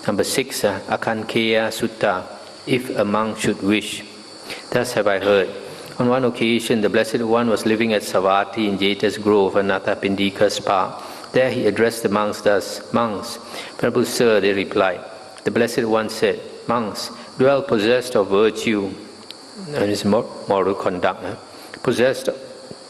Number 6, Akankheyya Sutta, if a monk should wish. Thus have I heard. On one occasion, the Blessed One was living at Savatthi in Jeta's Grove, Anathapindika's park. There he addressed the monks thus, "Monks, Venerable Sir," they replied. The Blessed One said, "Monks, dwell possessed of virtue," and his moral conduct, possessed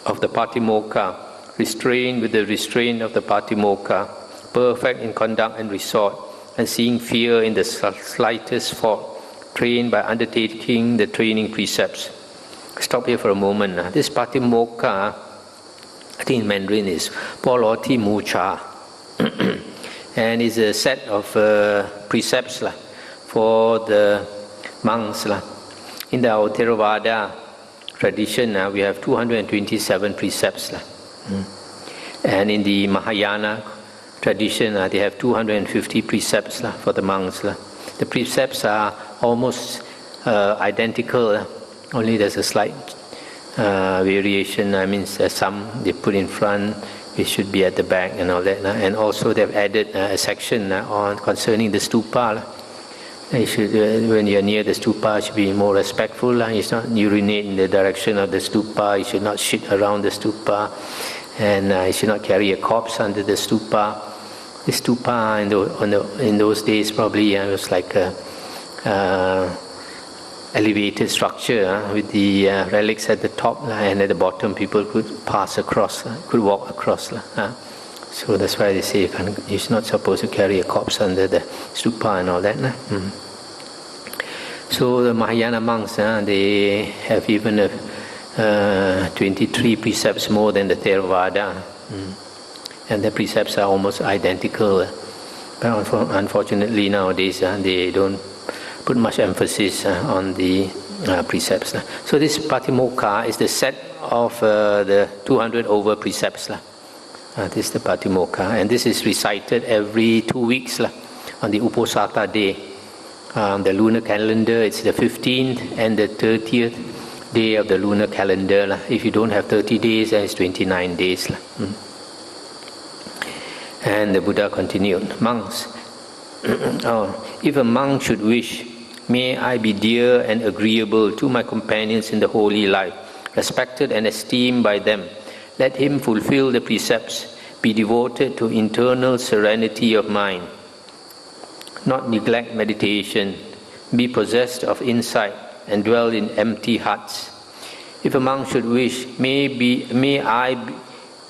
of the Patimokkha, restrained with the restraint of the Patimokkha, perfect in conduct and resort, and seeing fear in the slightest fault, trained by undertaking the training precepts. Stop here for a moment. This Patimokkha, I think in Mandarin is Poloti Mucha, and is a set of precepts for the monks. In our Theravada tradition, we have 227 precepts. And in the Mahayana tradition, they have 250 precepts for the monks. The precepts are almost identical, only there's a slight variation. I mean, some they put in front, it should be at the back and all that. And also they've added a section on concerning the stupa. You should, when you're near the stupa, you should be more respectful. You should not urinate in the direction of the stupa. You should not shit around the stupa. And you should not carry a corpse under the stupa. The stupa in those days probably was like a elevated structure with the relics at the top, and at the bottom people could pass across, could walk across. So that's why they say you're not supposed to carry a corpse under the stupa and all that. So the Mahayana monks, they have even 23 precepts more than the Theravada. And the precepts are almost identical. But unfortunately nowadays they don't put much emphasis on the precepts. So this Patimokkha is the set of the 200 over precepts. This is the Patimokkha, and this is recited every 2 weeks on the Uposatha day. The lunar calendar, it's the 15th and the 30th day of the lunar calendar. If you don't have 30 days, then it's 29 days. And the Buddha continued, "Monks, if a monk should wish, may I be dear and agreeable to my companions in the holy life, respected and esteemed by them. Let him fulfill the precepts, be devoted to internal serenity of mind, not neglect meditation, be possessed of insight, and dwell in empty huts. If a monk should wish, may I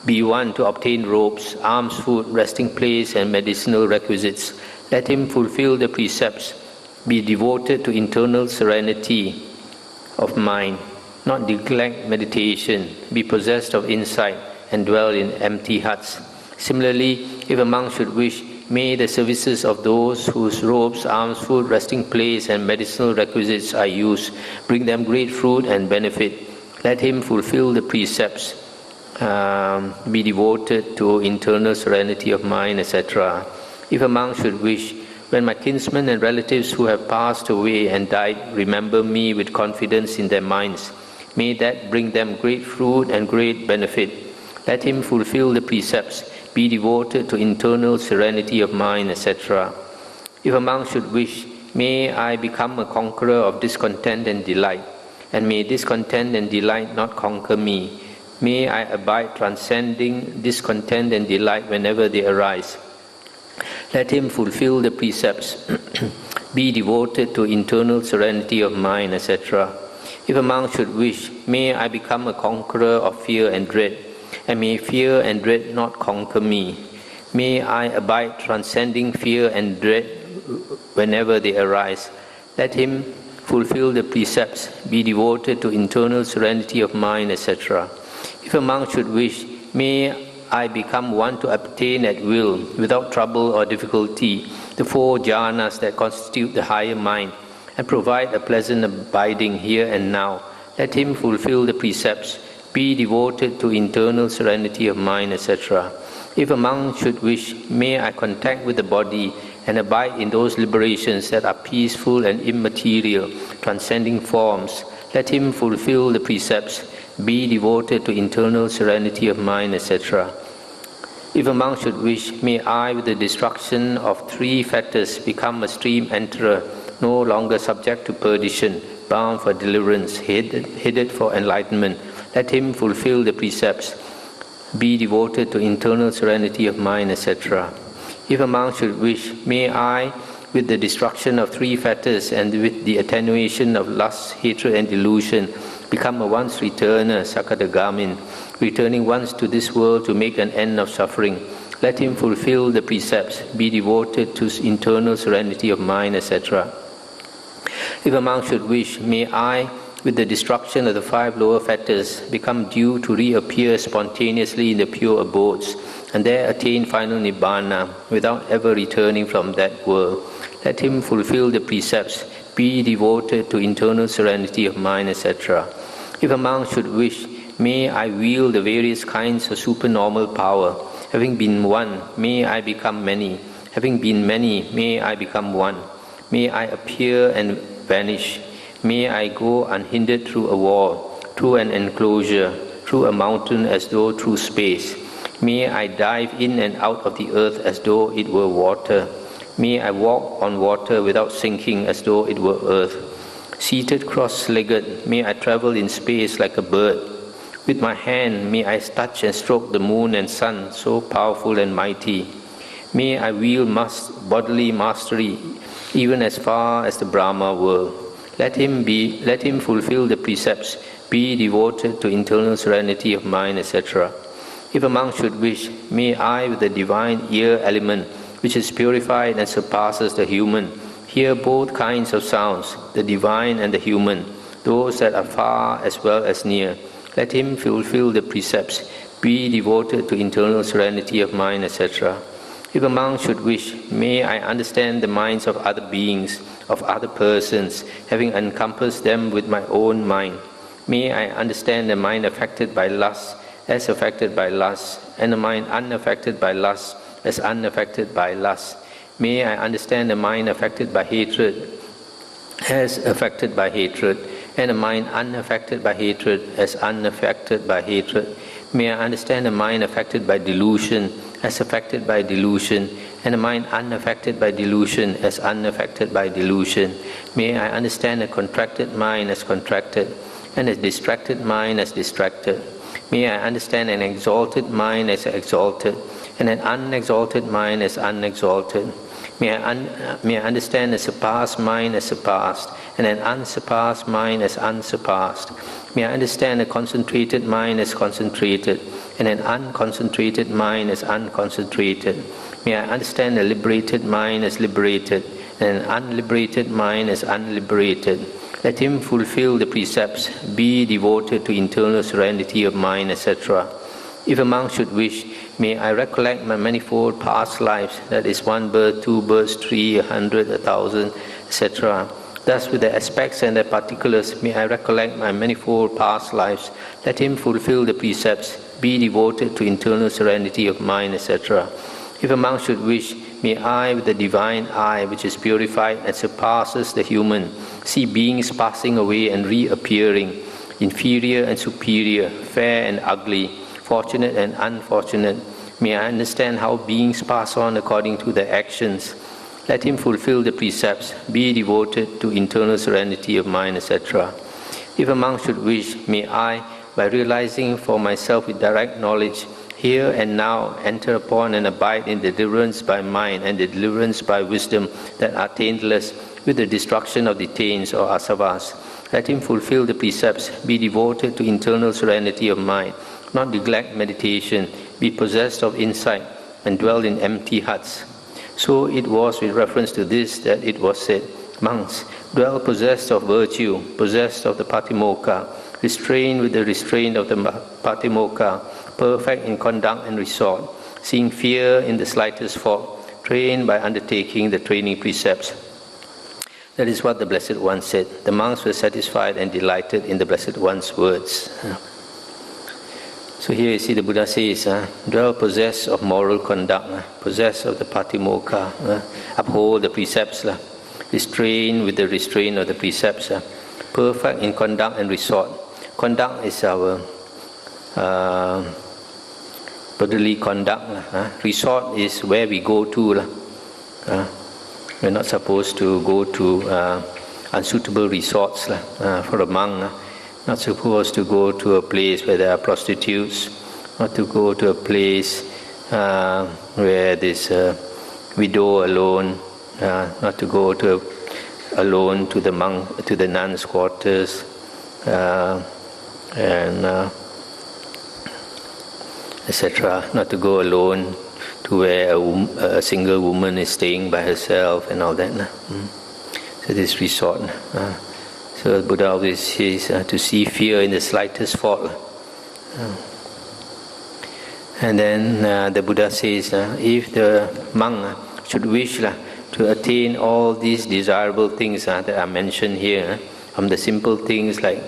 be one to obtain robes, alms, food, resting place, and medicinal requisites. Let him fulfill the precepts, be devoted to internal serenity of mind, not neglect meditation, be possessed of insight, and dwell in empty huts. Similarly, if a monk should wish, may the services of those whose robes, alms, food, resting place, and medicinal requisites are used bring them great fruit and benefit. Let him fulfill the precepts, be devoted to internal serenity of mind, etc. If a monk should wish, when my kinsmen and relatives who have passed away and died remember me with confidence in their minds, may that bring them great fruit and great benefit. Let him fulfill the precepts, be devoted to internal serenity of mind, etc. If a monk should wish, may I become a conqueror of discontent and delight, and may discontent and delight not conquer me. May I abide transcending discontent and delight whenever they arise. Let him fulfill the precepts, be devoted to internal serenity of mind, etc. If a monk should wish, may I become a conqueror of fear and dread, and may fear and dread not conquer me. May I abide transcending fear and dread whenever they arise. Let him fulfill the precepts, be devoted to internal serenity of mind, etc. If a monk should wish, may I become one to obtain at will, without trouble or difficulty, the 4 jhanas that constitute the higher mind, and provide a pleasant abiding here and now. Let him fulfill the precepts, be devoted to internal serenity of mind, etc. If a monk should wish, may I contact with the body and abide in those liberations that are peaceful and immaterial, transcending forms. Let him fulfill the precepts, be devoted to internal serenity of mind, etc. If a monk should wish, may I, with the destruction of 3 fetters, become a stream enterer, no longer subject to perdition, bound for deliverance, headed for enlightenment. Let him fulfill the precepts, be devoted to internal serenity of mind, etc. If a monk should wish, may I, with the destruction of 3 fetters and with the attenuation of lust, hatred and delusion, become a once returner, sakadagamin, returning once to this world to make an end of suffering. Let him fulfill the precepts, be devoted to internal serenity of mind, etc. If a monk should wish, may I, with the destruction of the 5 lower fetters, become due to reappear spontaneously in the pure abodes, and there attain final nibbana, without ever returning from that world. Let him fulfill the precepts, be devoted to internal serenity of mind, etc. If a monk should wish, may I wield the various kinds of supernormal power. Having been one, may I become many. Having been many, may I become one. May I appear and vanish. May I go unhindered through a wall, through an enclosure, through a mountain as though through space. May I dive in and out of the earth as though it were water. May I walk on water without sinking as though it were earth. Seated cross-legged, may I travel in space like a bird. With my hand, may I touch and stroke the moon and sun, so powerful and mighty. May I wield bodily mastery, even as far as the Brahma world. Let him fulfill the precepts, be devoted to internal serenity of mind, etc. If a monk should wish, may I, with the divine ear element, which is purified and surpasses the human, hear both kinds of sounds, the divine and the human, those that are far as well as near. Let him fulfill the precepts, be devoted to internal serenity of mind, etc. If a monk should wish, may I understand the minds of other beings, of other persons, having encompassed them with my own mind. May I understand the mind affected by lust as affected by lust, and the mind unaffected by lust as unaffected by lust. May I understand the mind affected by hatred as affected by hatred, and the mind unaffected by hatred as unaffected by hatred. May I understand the mind affected by delusion as affected by delusion, and the mind unaffected by delusion as unaffected by delusion. May I understand a contracted mind as contracted, and a distracted mind as distracted. May I understand an exalted mind as exalted, and an unexalted mind as unexalted. May I understand a surpassed mind as surpassed, and an unsurpassed mind as unsurpassed. May I understand a concentrated mind as concentrated, and an unconcentrated mind as unconcentrated. May I understand a liberated mind as liberated, and an unliberated mind as unliberated. Let him fulfill the precepts, be devoted to internal serenity of mind, etc. If a monk should wish, may I recollect my manifold past lives, that is 1 birth, 2 births, 3, 100, 1,000, etc. Thus, with the aspects and the particulars, may I recollect my manifold past lives. Let him fulfill the precepts, be devoted to internal serenity of mind, etc. If a monk should wish, may I, with the divine eye, which is purified and surpasses the human, see beings passing away and reappearing, inferior and superior, fair and ugly, fortunate and unfortunate. May I understand how beings pass on according to their actions. Let him fulfill the precepts, be devoted to internal serenity of mind, etc. If a monk should wish, may I, by realizing for myself with direct knowledge, here and now enter upon and abide in the deliverance by mind and the deliverance by wisdom that are taintless with the destruction of the taints or asavas. Let him fulfill the precepts, be devoted to internal serenity of mind, not neglect meditation, be possessed of insight, and dwell in empty huts. So it was with reference to this that it was said, monks, dwell possessed of virtue, possessed of the patimokkha, restrained with the restraint of the patimokkha, perfect in conduct and resort, seeing fear in the slightest fault, trained by undertaking the training precepts. That is what the Blessed One said. The monks were satisfied and delighted in the Blessed One's words. So here you see the Buddha says, dwell possessed of moral conduct, possessed of the patimokkha, uphold the precepts, restrain with the restraint of the precepts, perfect in conduct and resort. Conduct is our bodily conduct. Resort is where we go to. We're not supposed to go to unsuitable resorts for a monk. Not supposed to go to a place where there are prostitutes. Not to go to a place where there's a widow alone. Not to go to alone to the nuns' quarters, and etc. Not to go alone to where a single woman is staying by herself and all that. So this resort. So Buddha always says to see fear in the slightest fault. And then the Buddha says, if the monk should wish to attain all these desirable things that are mentioned here, from the simple things like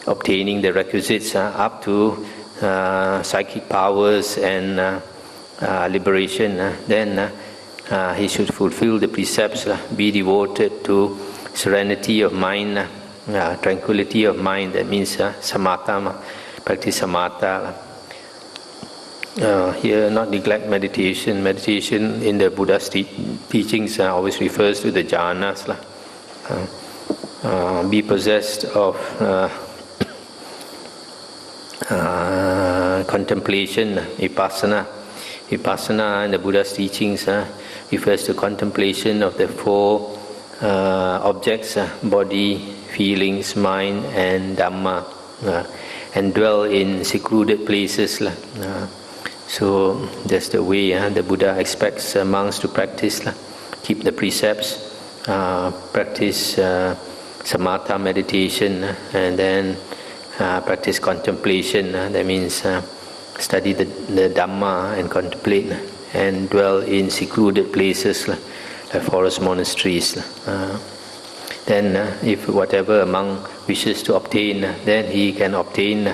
obtaining the requisites up to psychic powers and liberation, then he should fulfill the precepts, be devoted to serenity of mind, tranquility of mind. That means samatha, practice samatha. Here, not neglect meditation. Meditation in the Buddha's teachings always refers to the jhanas. Be possessed of contemplation, vipassana. Vipassana in the Buddha's teachings refers to contemplation of the four objects, body, feelings, mind, and Dhamma, and dwell in secluded places. So that's the way the Buddha expects monks to practice. Keep the precepts, practice samatha meditation, and then practice contemplation. That means study the Dhamma and contemplate, and dwell in secluded places like forest monasteries. Then if whatever a monk wishes to obtain, then he can obtain